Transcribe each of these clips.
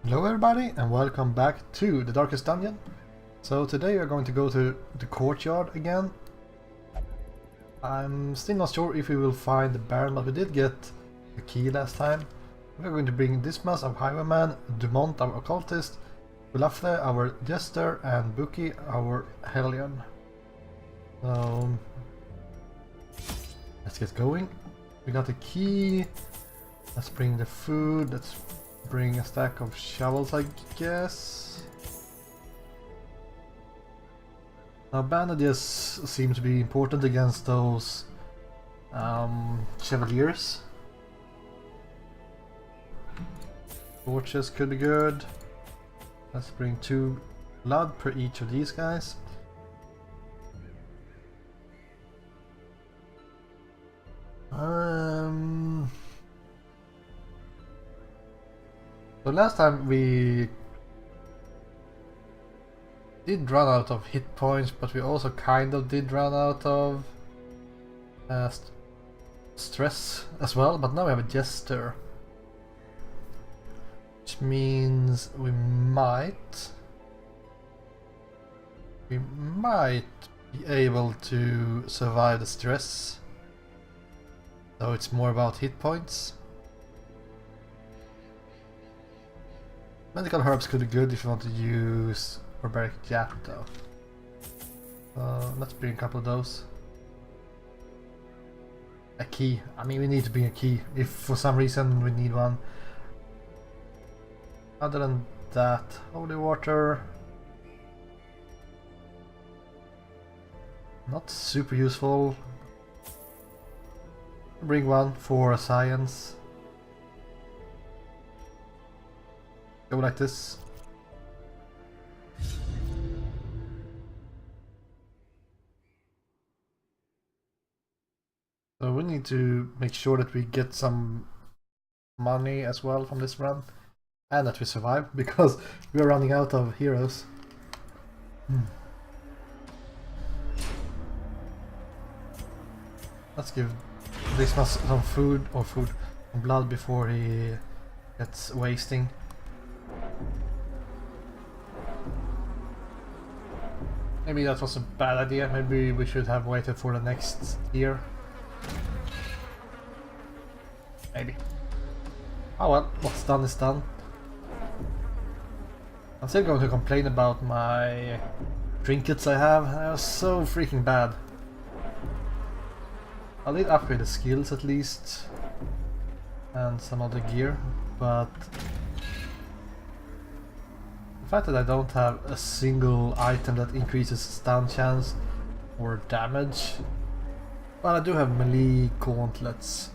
Hello everybody and welcome back to the Darkest Dungeon. So today we're going to go to the courtyard again. I'm still not sure if we will find the Baron, but we did get the key last time. We're going to bring Dismas, our highwayman, Dumont, our occultist, Ulafle, our Jester, and Buki, our Hellion. So let's get going. We got the key. Let's bring the food. Let's bring a stack of shovels, I guess. Now bandages seem to be important against those chevaliers. Torches could be good. Let's bring 2 blood per each of these guys. So last time we did run out of hit points, but we also kind of did run out of stress as well, but now we have a Jester. Which means we might be able to survive the stress. So it's more about hit points. Medical herbs could be good if you want to use barbaric jab though. Let's bring a couple of those. A key. I mean, we need to bring a key if for some reason we need one. Other than that, holy water. Not super useful. Bring one for science. Go like this. So we need to make sure that we get some money as well from this run. And that we survive, because we are running out of heroes. Let's give this man some food, some blood before he gets wasting. Maybe that was a bad idea, maybe we should have waited for the next year. Maybe. Oh well, what's done is done. I'm still going to complain about my trinkets I have. They are so freaking bad. I did upgrade the skills at least, and some other gear, but the fact that I don't have a single item that increases stun chance or damage. Well, I do have melee gauntlets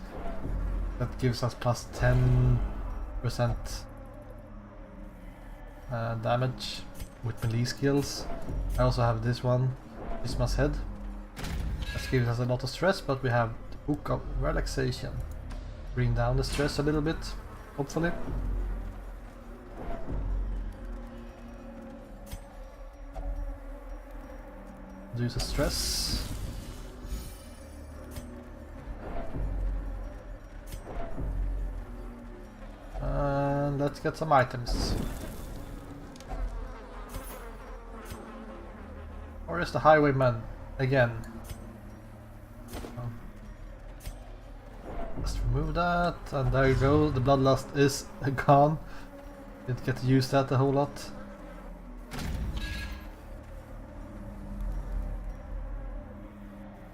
that gives us plus 10% damage with melee skills. I also have this one, Dismas head. That gives us a lot of stress, but we have the Book of Relaxation. Bring down the stress a little bit, hopefully. Reduce the stress. And let's get some items. Or is the highwayman again? Let's remove that, and there you go, the bloodlust is gone. Didn't get to use that a whole lot.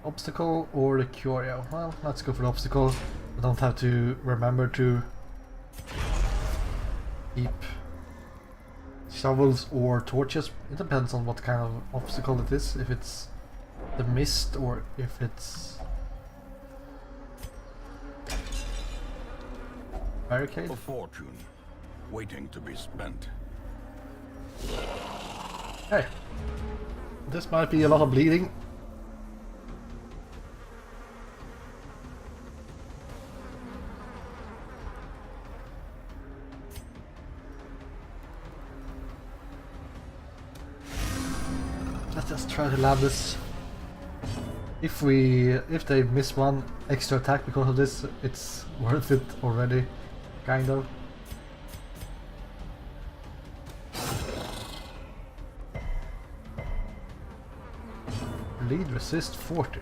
Obstacle or the curio? Well, let's go for the obstacle. I don't have to remember to keep shovels or torches. It depends on what kind of obstacle it is, if it's the mist or if it's barricade. A fortune waiting to be spent. Hey, this might be a lot of bleeding. Let's just try to land this. If they miss one extra attack because of this, it's worth it already, kind of. bleed, resist 40.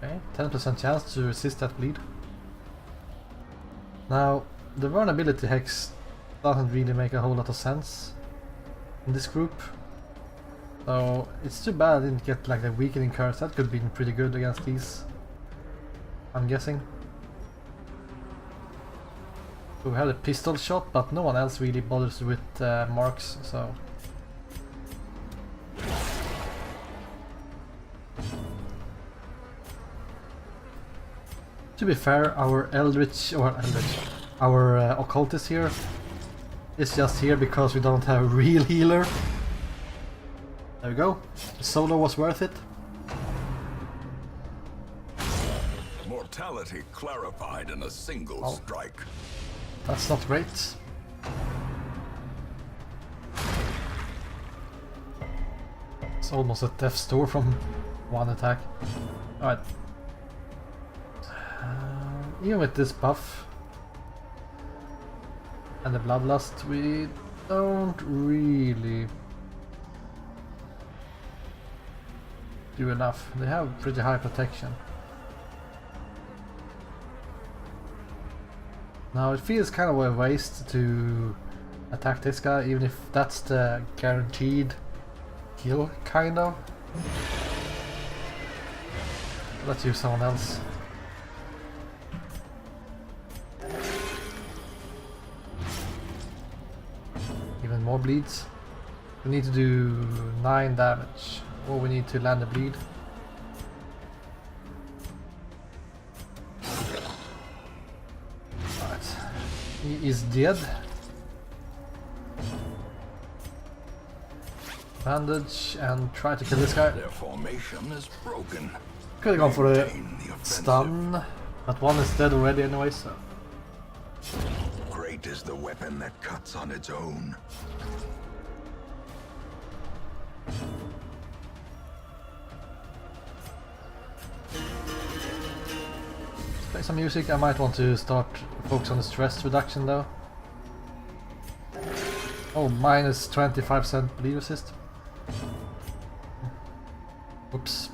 Okay, 10% chance to resist that bleed. Now, the vulnerability hex doesn't really make a whole lot of sense in this group. So it's too bad I didn't get like the weakening curse. That could have been pretty good against these, I'm guessing. So we have a pistol shot, but no one else really bothers with marks, so... To be fair, our our occultist here is just here because we don't have a real healer. There we go. The solo was worth it. Mortality clarified in a single strike. That's not great. It's almost a death store from one attack. Alright. Even with this buff and the bloodlust, we don't really do enough. They have pretty high protection. Now it feels kind of a waste to attack this guy, even if that's the guaranteed kill, kind of. Let's use someone else. Even more bleeds. We need to do 9 damage, or we need to land a bleed. Right. He is dead. Bandage and try to kill this guy. Their formation is broken. Could have gone for a Maintain the offensive. stun, but one is dead already anyway, so... Great is the weapon that cuts on its own. Play some music. I might want to start focus on the stress reduction though. Oh, minus 25% bleed resist. Oops.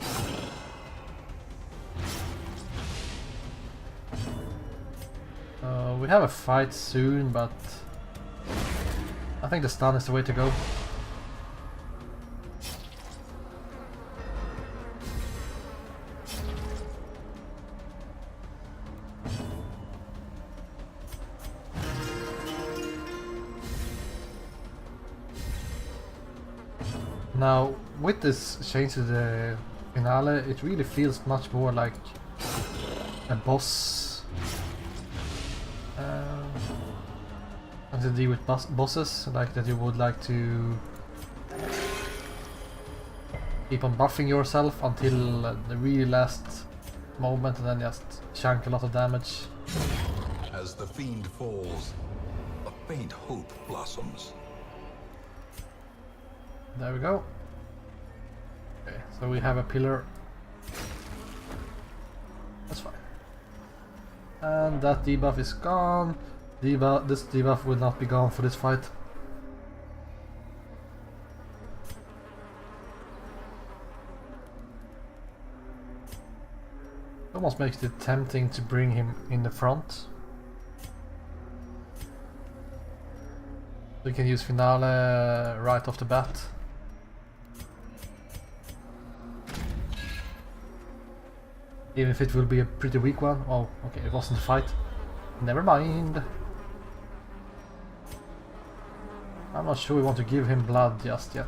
We have a fight soon, but I think the stun is the way to go. Now, with this change to the finale, it really feels much more like a boss. And to deal with bosses, like that you would like to keep on buffing yourself until the really last moment and then just chunk a lot of damage. As the fiend falls, a faint hope blossoms. There we go. Okay, so we have a pillar. That's fine. And that debuff is gone. This debuff will not be gone for this fight. Almost makes it tempting to bring him in the front. We can use finale right off the bat. Even if it will be a pretty weak one. Oh, okay, it wasn't a fight. Never mind. I'm not sure we want to give him blood just yet.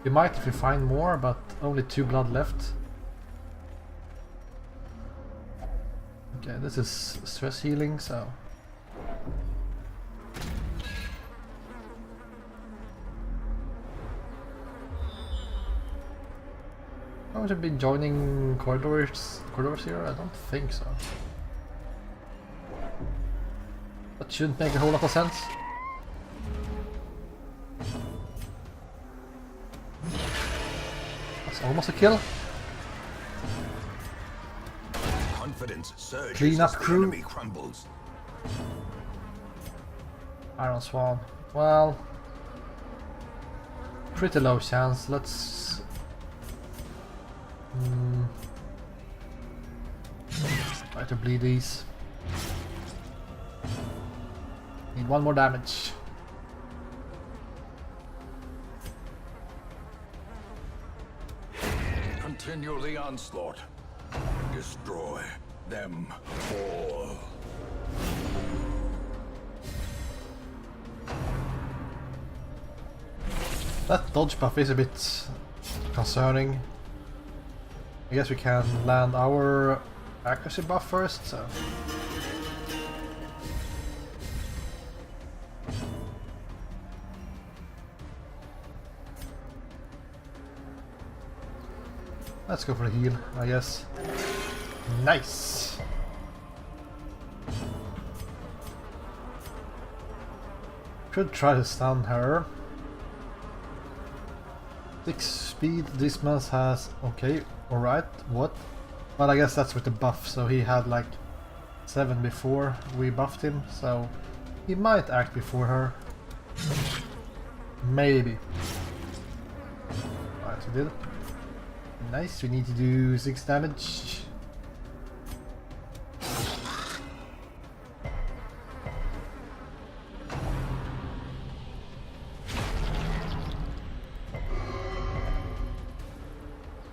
We might if we find more, but only 2 blood left. Okay, this is stress healing, so... Haven't I been joining corridors here? I don't think so. That shouldn't make a whole lot of sense. That's almost a kill. Confidence surges Clean up as the crew. enemy crumbles. Iron Swan. Well... pretty low chance. Let's... try to bleed these. Need one more damage. Continue the onslaught. Destroy them all. That dodge buff is a bit concerning. I guess we can land our accuracy buff first, so... Let's go for the heal, I guess. Nice! Could try to stun her. 6 speed, this man has... okay, alright, what? But I guess that's with the buff, so he had like 7 before we buffed him, so he might act before her. Maybe. Alright, we did. Nice, we need to do 6 damage.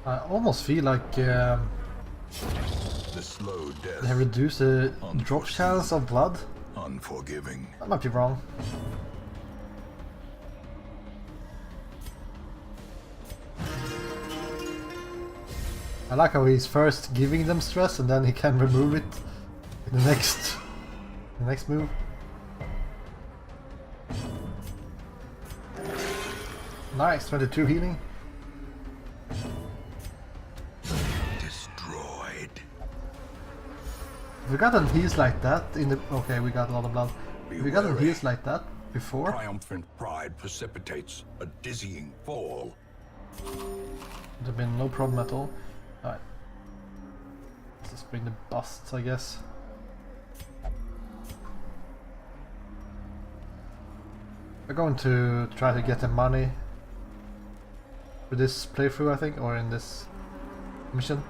I almost feel like The slow death. they reduce the drop chance of blood. Unforgiving. I might be wrong. I like how he's first giving them stress and then he can remove it in the next move. Nice, 22 healing. Destroyed. We gotten heals like that in the... okay, we got a lot of blood. We gotten heals like that before. Triumphant pride precipitates a dizzying fall. There's been no problem at all. Alright. Let's just bring the busts, I guess. We're going to try to get the money for this playthrough, I think, or in this mission.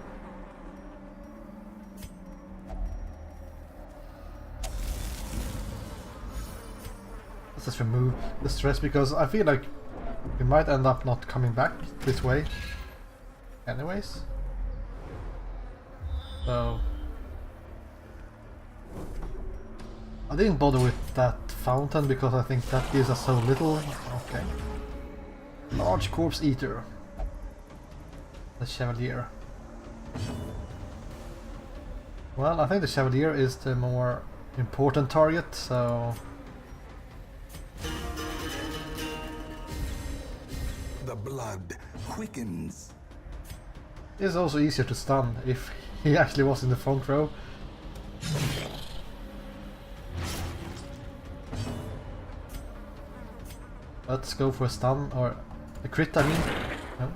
Let's just remove the stress, because I feel like we might end up not coming back this way anyways. So I didn't bother with that fountain because I think that gives us so little. Okay. Large corpse eater. The Chevalier. Well, I think the Chevalier is the more important target, so... The blood quickens. It's also easier to stun if he actually was in the front row. Let's go for a stun, or a crit, I mean. No?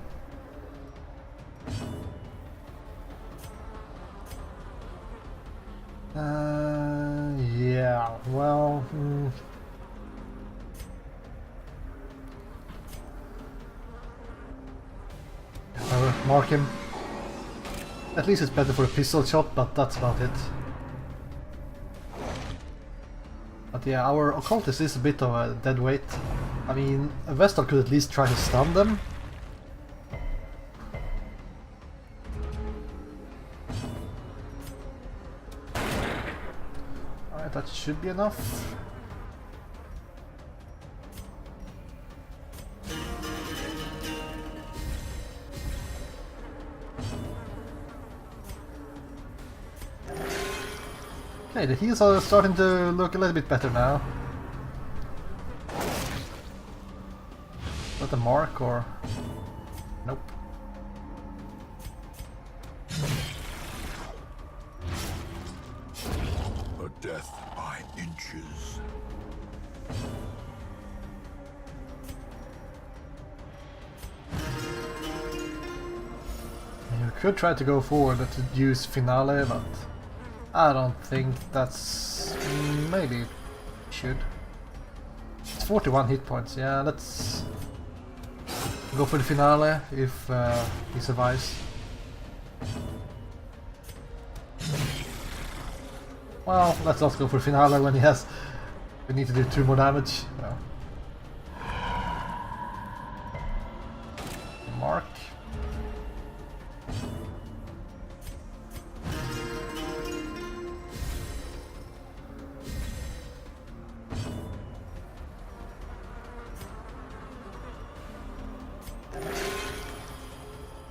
Yeah, well... Mark him. At least it's better for a pistol shot, but that's about it. But yeah, our occultist is a bit of a dead weight. I mean, a Vestal could at least try to stun them. Alright, that should be enough. Okay, the heals are starting to look a little bit better now. Is that a mark or... nope. A death by inches. You could try to go forward to use Finale, but I don't think that's... maybe should. It's 41 hit points, yeah, let's... Go for the finale if he survives. Well, let's not go for finale when he has. We need to do 2 more damage. No. Mark.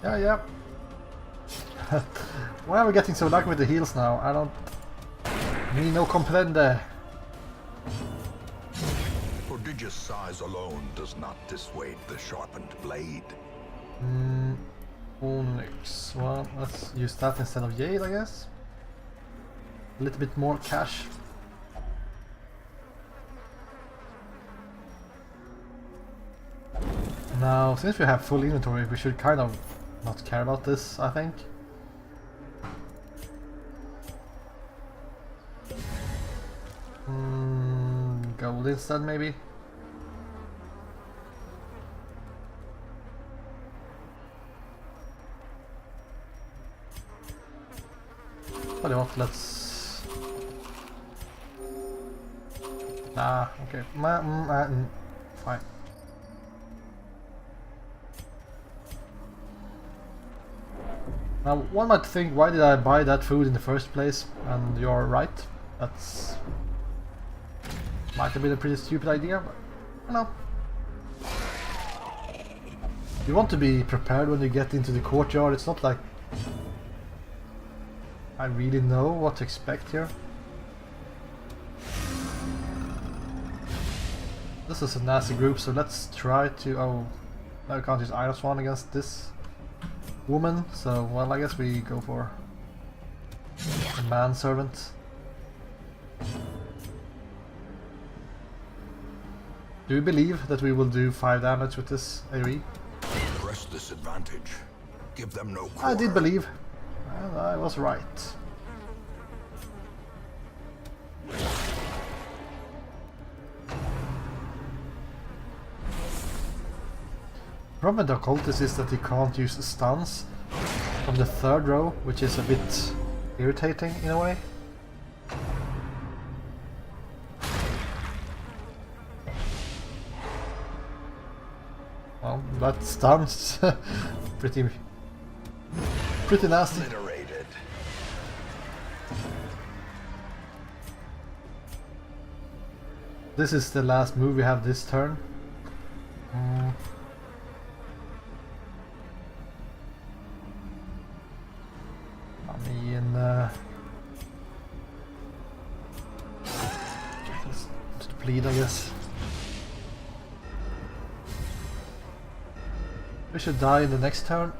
Yeah. Why are we getting so lucky with the heals now? I don't... Me no comprende. Prodigious size alone does not dissuade the sharpened blade. Onyx. Well, let's use that instead of Jade, I guess. A little bit more cash. Now, since we have full inventory, we should kind of not care about this, I think. Gold instead, maybe? Tell you what, let's... Ah, okay. Fine. Now, one might think, why did I buy that food in the first place? And you're right. That's... might have been a pretty stupid idea, but... I don't know. You want to be prepared when you get into the courtyard. It's not like... I really know what to expect here. This is a nasty group, so let's try to... Oh, no, we can't use Iron Swan against this woman, so, well, I guess we go for a manservant. Do you believe that we will do 5 damage with this AoE? Press this advantage. Give them no quarter. I did believe, and I was right. The problem with the occultist is that he can't use stuns from the 3rd row, which is a bit irritating in a way. Well, that stuns pretty nasty. Obliterated. This is the last move we have this turn. Just bleed, I guess. We should die in the next turn.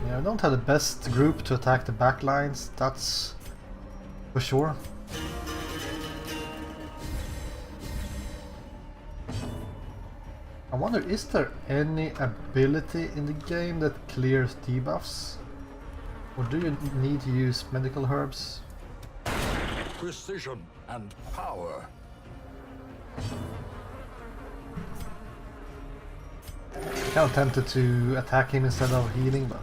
Yeah, we don't have the best group to attack the back lines, that's for sure. I wonder, is there any ability in the game that clears debuffs? Or do you need to use medical herbs? Precision and power. I'm kind of tempted to attack him instead of healing, but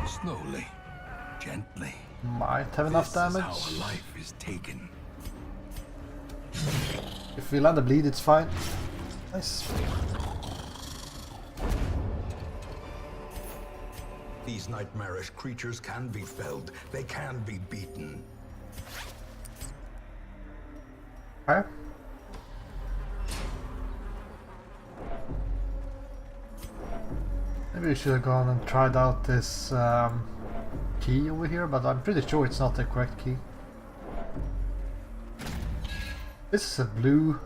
Slowly, gently. might have enough damage. This is how life is taken. If we land a bleed, it's fine. Nice. These nightmarish creatures can be felled. They can be beaten. Okay. Maybe we should have gone and tried out this key over here, but I'm pretty sure it's not the correct key. This is a blue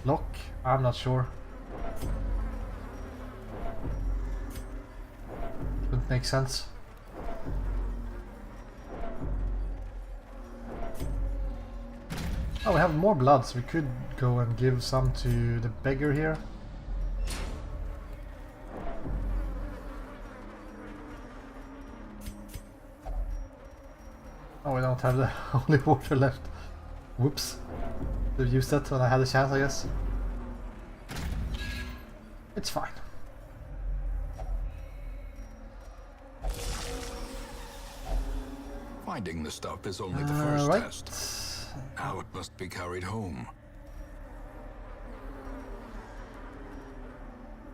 lock, I'm not sure. Wouldn't make sense. Oh, we have more blood, so we could go and give some to the beggar here. Oh, we don't have the holy water left. Whoops. Should have used that when I had a chance, I guess. It's fine. Finding the stuff is only the first Right. test. Now it must be carried home.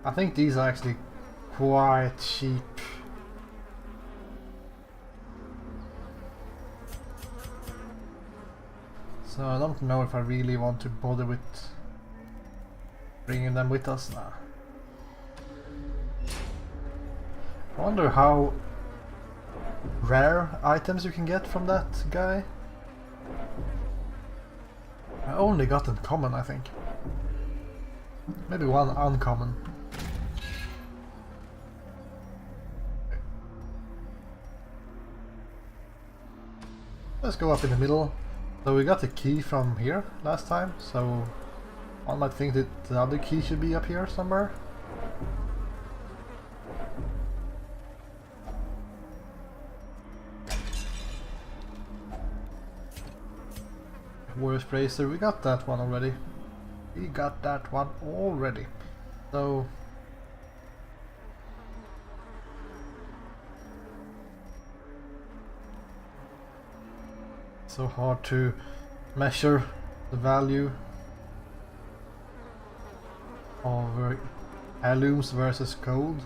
I think these are actually quite cheap. So I don't know if I really want to bother with bringing them with us now. I wonder how rare items you can get from that guy. I only got uncommon, I think. Maybe one uncommon. Let's go up in the middle. So we got the key from here last time, so one might think that the other key should be up here somewhere. Warrior's Bracer, we got that one already. We got that one already. So so hard to measure the value of heirlooms versus gold.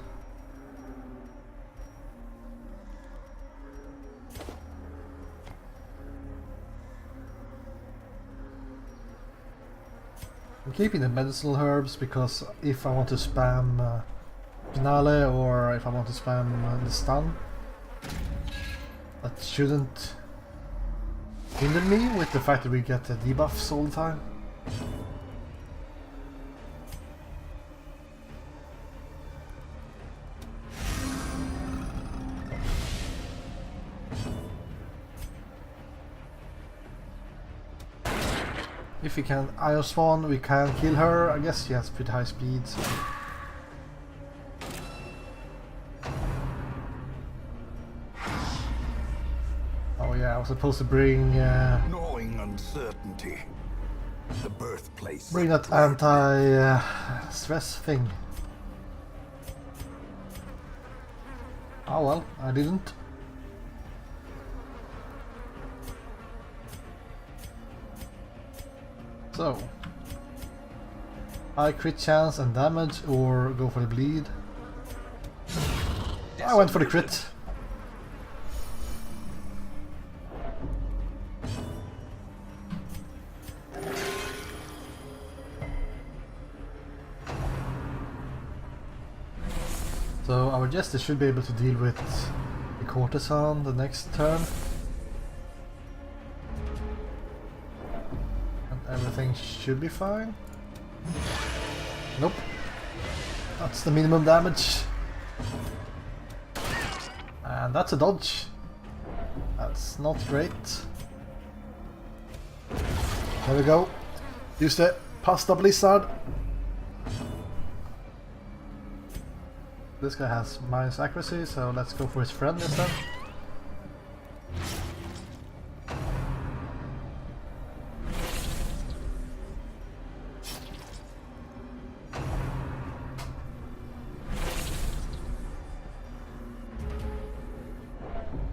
I'm keeping the medicinal herbs because if I want to spam finale or if I want to spam the stun, that shouldn't hinder me with the fact that we get the debuffs all the time. If we can Io Swan, we can kill her. I guess she has pretty high speed. So. Oh yeah, I was supposed to bring Gnawing uncertainty. The birthplace. bring that anti-stress thing. Oh well, I didn't. So, high crit chance and damage, or go for the bleed. I went for the crit. So our Jester should be able to deal with the courtesan the next turn. Everything should be fine. Nope. That's the minimum damage. And that's a dodge. That's not great. There we go. Use the Pasta Blizzard. This guy has minus accuracy, so let's go for his friend instead.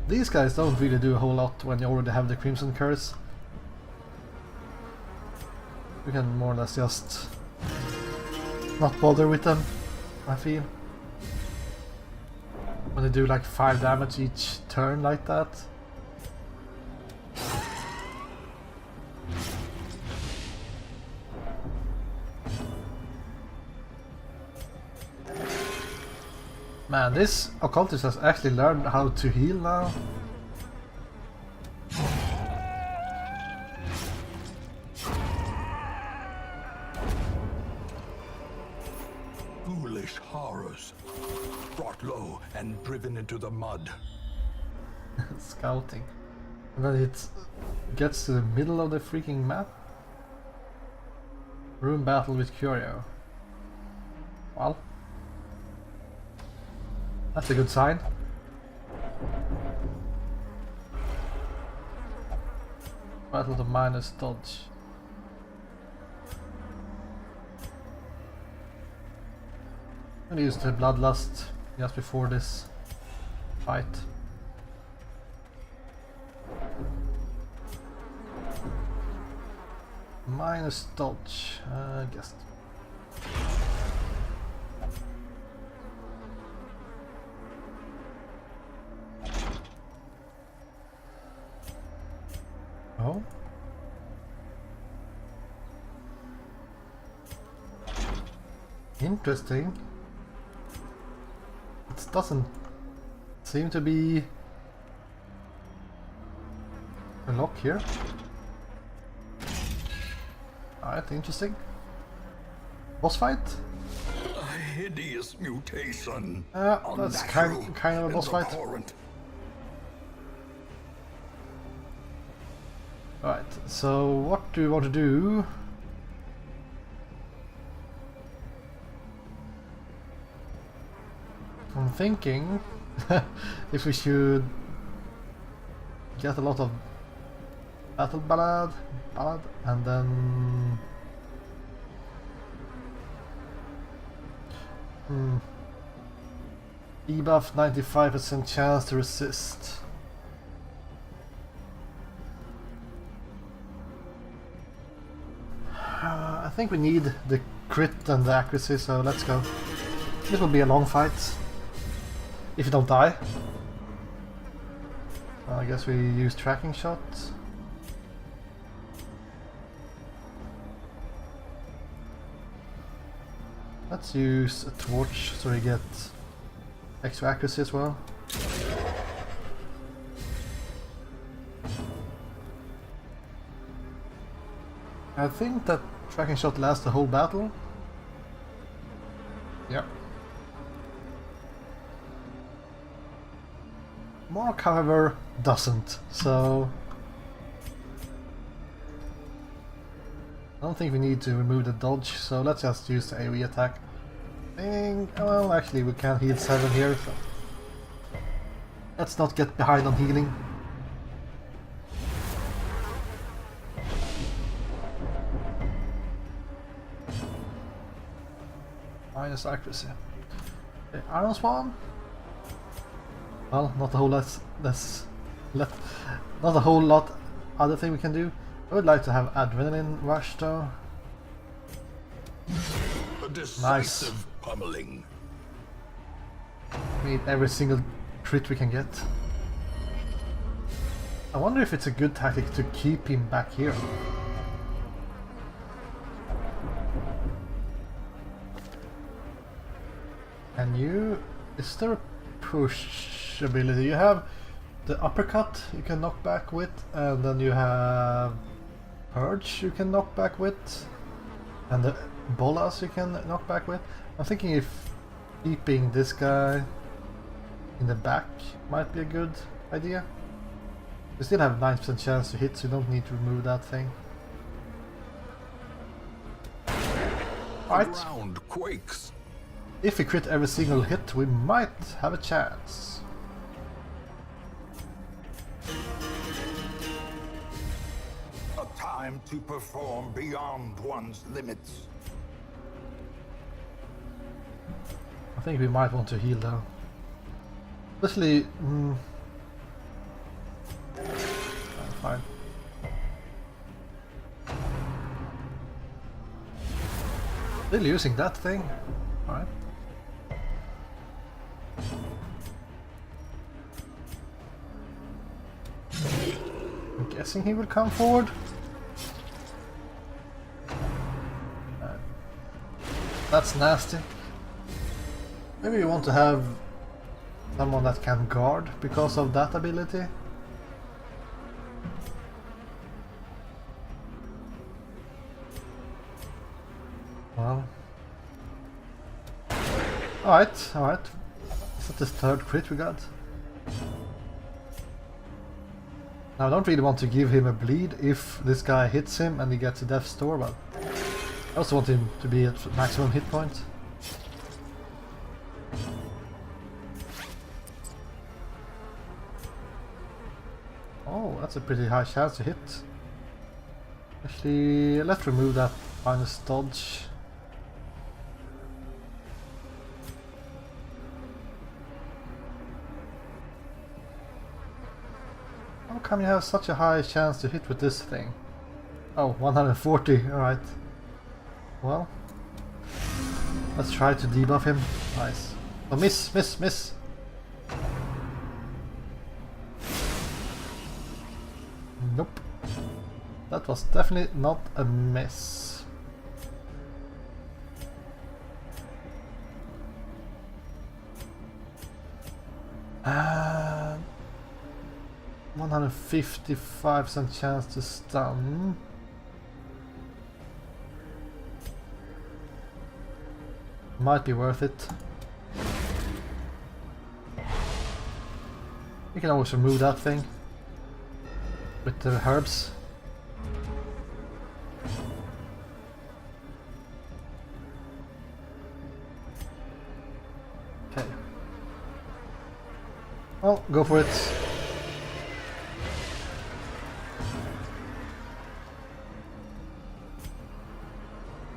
These guys don't really do a whole lot when you already have the Crimson Curse. We can more or less just not bother with them, I feel. When they do like 5 damage each turn like that. Man, this occultist has actually learned how to heal now. Foolish horrors. Brought low and driven into the mud. Scouting. And then it gets to the middle of the freaking map. Room battle with Curio. Well. That's a good sign. Battle to minus dodge. I'm gonna use the Bloodlust just before this fight. Minus dodge, I guess. Oh. Interesting. It doesn't seem to be a lock here. Alright, interesting. Boss fight? A hideous mutation. That's kind of a boss fight. Alright, so what do we want to do? I'm thinking if we should get a lot of battle ballad and then debuff 95% chance to resist. I think we need the crit and the accuracy, so let's go. This will be a long fight. If you don't die. I guess we use tracking shot. Let's use a torch so we get extra accuracy as well. I think that tracking shot lasts the whole battle. Yep. Mark, however, doesn't, so I don't think we need to remove the dodge, so let's just use the AoE attack. Well, actually we can heal 7 here, so let's not get behind on healing. Minus accuracy. Okay, Iron Swan? Well, not a whole lot. Not a whole lot. Other thing we can do. I would like to have adrenaline rush though. A decisive pummeling. We need every single crit we can get. I wonder if it's a good tactic to keep him back here. And you... is there a push ability? You have the uppercut you can knock back with, and then you have Purge you can knock back with, and the bolas you can knock back with. I'm thinking if keeping this guy in the back might be a good idea. You still have 9% chance to hit, so you don't need to remove that thing. The ground quakes. If we crit every single hit, we might have a chance. A time to perform beyond one's limits. I think we might want to heal though. Especially... fine. Still using that thing? Alright. I'm guessing he will come forward. That's nasty. Maybe you want to have someone that can guard because of that ability. Well. Alright, alright. Is that the third crit we got? Now I don't really want to give him a bleed if this guy hits him and he gets a death's door, but I also want him to be at maximum hit point. Oh, that's a pretty high chance to hit. Actually, let's remove that minus dodge. How come you have such a high chance to hit with this thing? Oh, 140, alright. Well, let's try to debuff him. Nice. Oh, miss, miss, miss! Nope. That was definitely not a miss. And 155% chance to stun. Might be worth it. You can always remove that thing with the herbs. Okay. Well, go for it.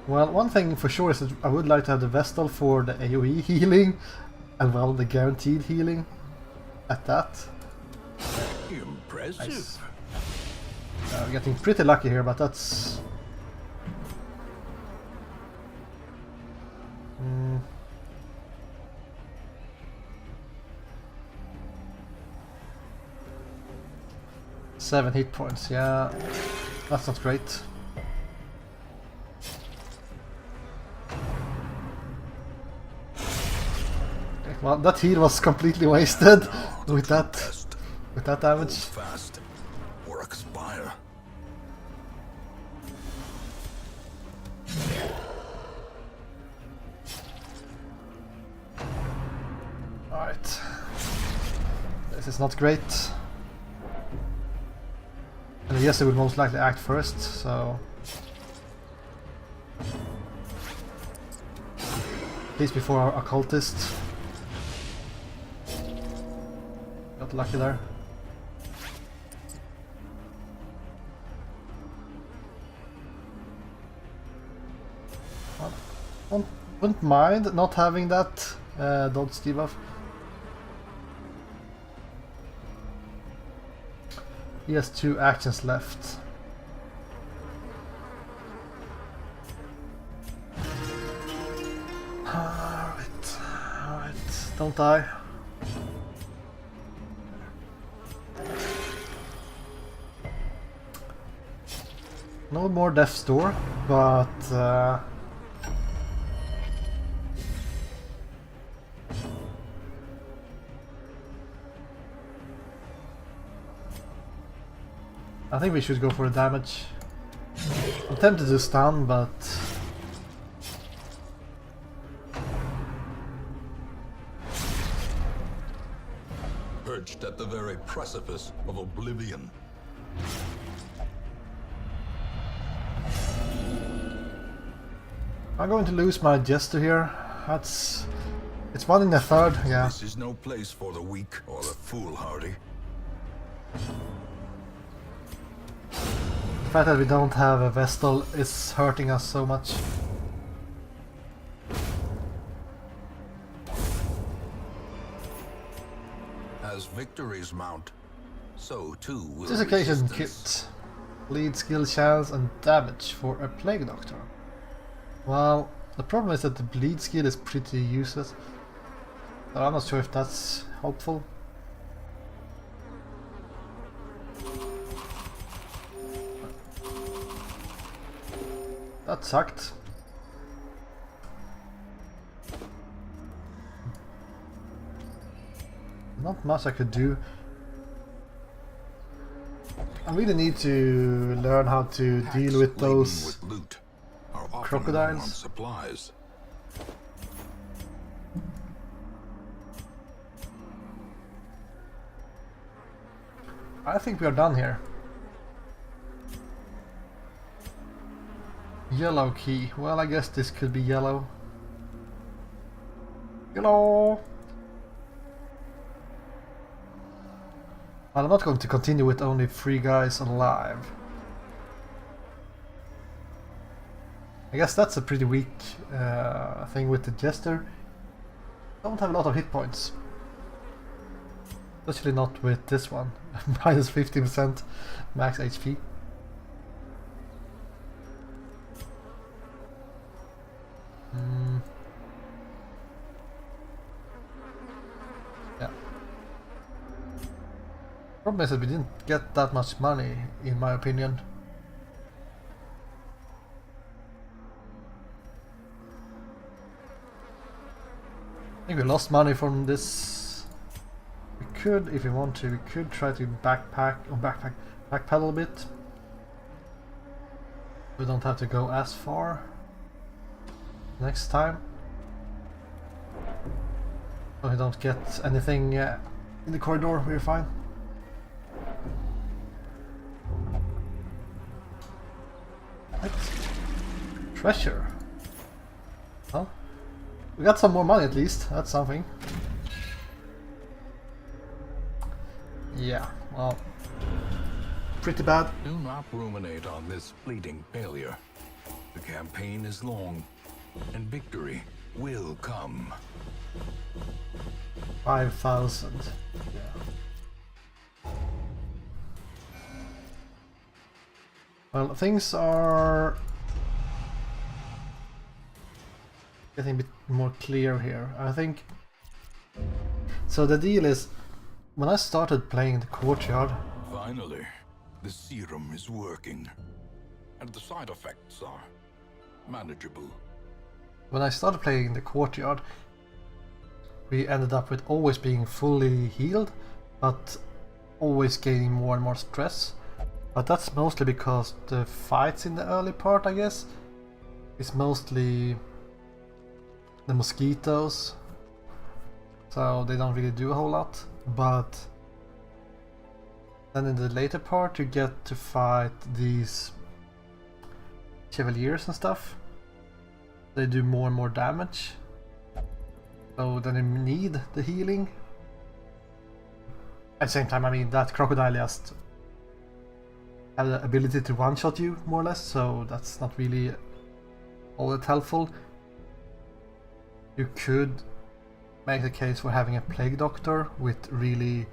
Well, one thing for sure is that I would like to have the Vestal for the AoE healing, and well, the guaranteed healing at that. Impressive. Nice. We're getting pretty lucky here, but that's... Seven hit points, yeah, that's not great. Well, that heal was completely wasted with that damage. Fast or expire. Alright. This is not great. And yes, they would most likely act first, so... Please before our occultist. Got lucky there. Well, wouldn't mind not having that dodge debuff. He has 2 actions left. Alright, alright, don't die. No more Death's Door, but I think we should go for the damage. I'm tempted to stun, but Perched at the very precipice of oblivion. I'm going to lose my Jester here. It's 1 in a third, yeah. This is no place for the weak or the foolhardy. The fact that we don't have a Vestal is hurting us so much. As victories mount, so too will This occasion resistance. kit. Lead skill chance and damage for a Plague Doctor. Well, the problem is that the bleed skill is pretty useless. So I'm not sure if that's helpful. That sucked. Not much I could do. I really need to learn how to deal with those With loot are often crocodiles. low on supplies. I think we are done here. Yellow key. Well, I guess this could be yellow. Yellow! Well, I'm not going to continue with only 3 guys alive. I guess that's a pretty weak thing with the Jester. Don't have a lot of hit points. Especially not with this one. Minus 15% max HP. Yeah. Problem is that we didn't get that much money, in my opinion. I think we lost money from this. We could, if we want to, we could try to backpedal a bit. We don't have to go as far next time. So we don't get anything in the corridor, we're fine. Right. Treasure. Huh? We got some more money at least, that's something. Yeah, well, pretty bad. Do not ruminate on this fleeting failure. The campaign is long, and victory will come. 5,000. Yeah. Well, things are getting a bit more clear here, I think. So the deal is, when I started playing the courtyard... Finally, the serum is working, and the side effects are manageable. When I started playing the courtyard, we ended up with always being fully healed, but always gaining more and more stress. But that's mostly because the fights in the early part, I guess, is mostly the mosquitoes, so they don't really do a whole lot. But then in the later part you get to fight these chevaliers and stuff. They do more and more damage, so then you need the healing. At the same time, I mean, that crocodile just have the ability to one-shot you, more or less, so that's not really all that helpful. You could make the case for having a plague doctor with really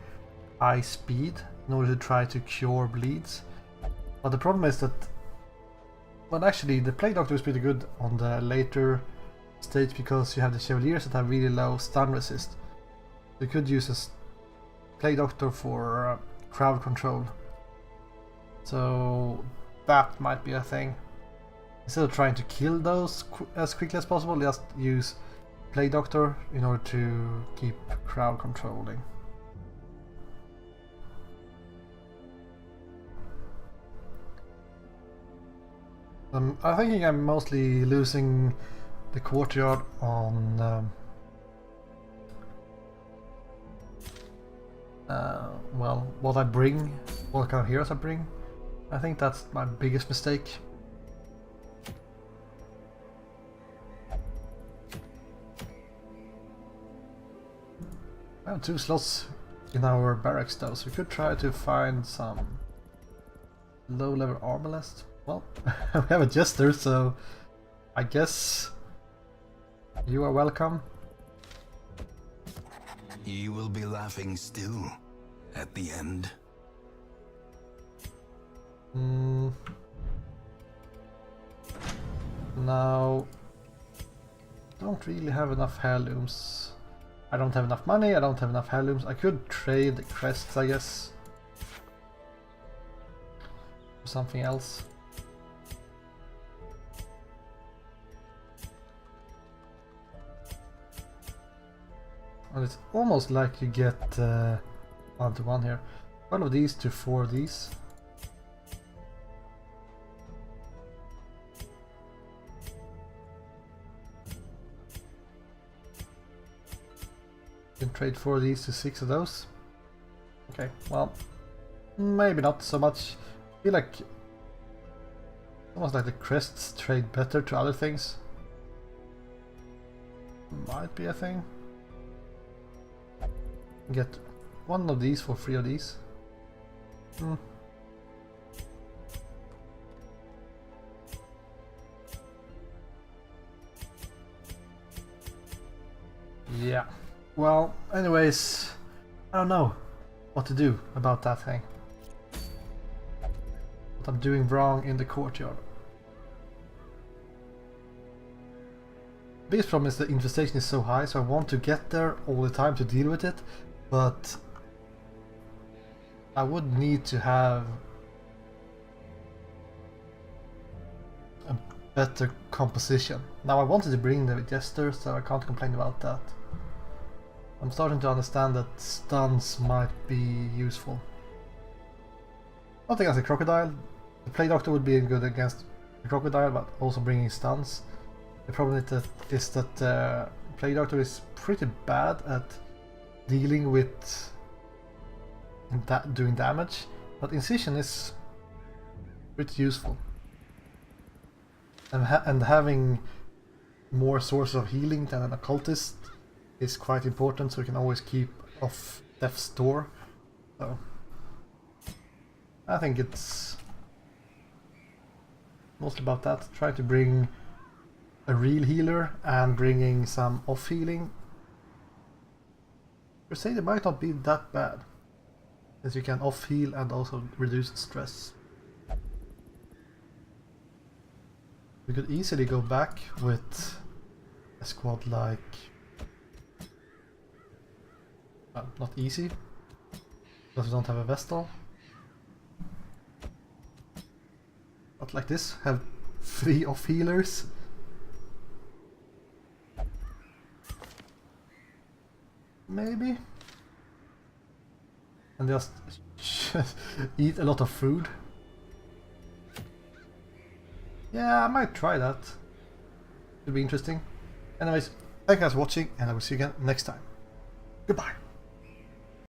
high speed in order to try to cure bleeds. But the problem is that, well, actually the plague doctor is pretty good on the later stage because you have the chevaliers that have really low stun resist. You could use a plague doctor for crowd control. So that might be a thing. Instead of trying to kill those as quickly as possible, just use plague doctor in order to keep crowd controlling. I'm thinking I'm mostly losing the courtyard on well, what I bring, what kind of heroes I bring. I think that's my biggest mistake. I have 2 slots in our barracks though, so we could try to find some low-level arbalest. Well, we have a Jester, so I guess you are welcome. He will be laughing still at the end. Now, don't really have enough heirlooms. I don't have enough money, I don't have enough heirlooms. I could trade crests, I guess, for something else. And it's almost like you get 1-to-1 here. 1 of these to 4 of these. You can trade 4 of these to 6 of those. Okay, well, maybe not so much. I feel like almost like the crests trade better to other things. Might be a thing. Get 1 of these for 3 of these. Yeah. Well, anyways, I don't know what to do about that thing. What I'm doing wrong in the courtyard. The biggest problem is the infestation is so high, so I want to get there all the time to deal with it, but I would need to have a better composition. Now I wanted to bring the Jester, so I can't complain about that. I'm starting to understand that stuns might be useful. Not against a crocodile. The Plague Doctor would be good against the crocodile, but also bringing stuns. The problem is that Plague Doctor is pretty bad at dealing with doing damage, but Incision is pretty useful. And having more sources of healing than an occultist is quite important, so you can always keep off Death's Door. So I think it's mostly about that. Try to bring a real healer and bringing some off healing. Crusader might not be that bad, as you can off heal and also reduce stress. We could easily go back with a squad like... not easy, because we don't have a Vestal. But like this, have 3 off healers. Maybe. And just eat a lot of food. Yeah, I might try that. It'll be interesting. Anyways, thank you guys for watching, and I will see you again next time. Goodbye.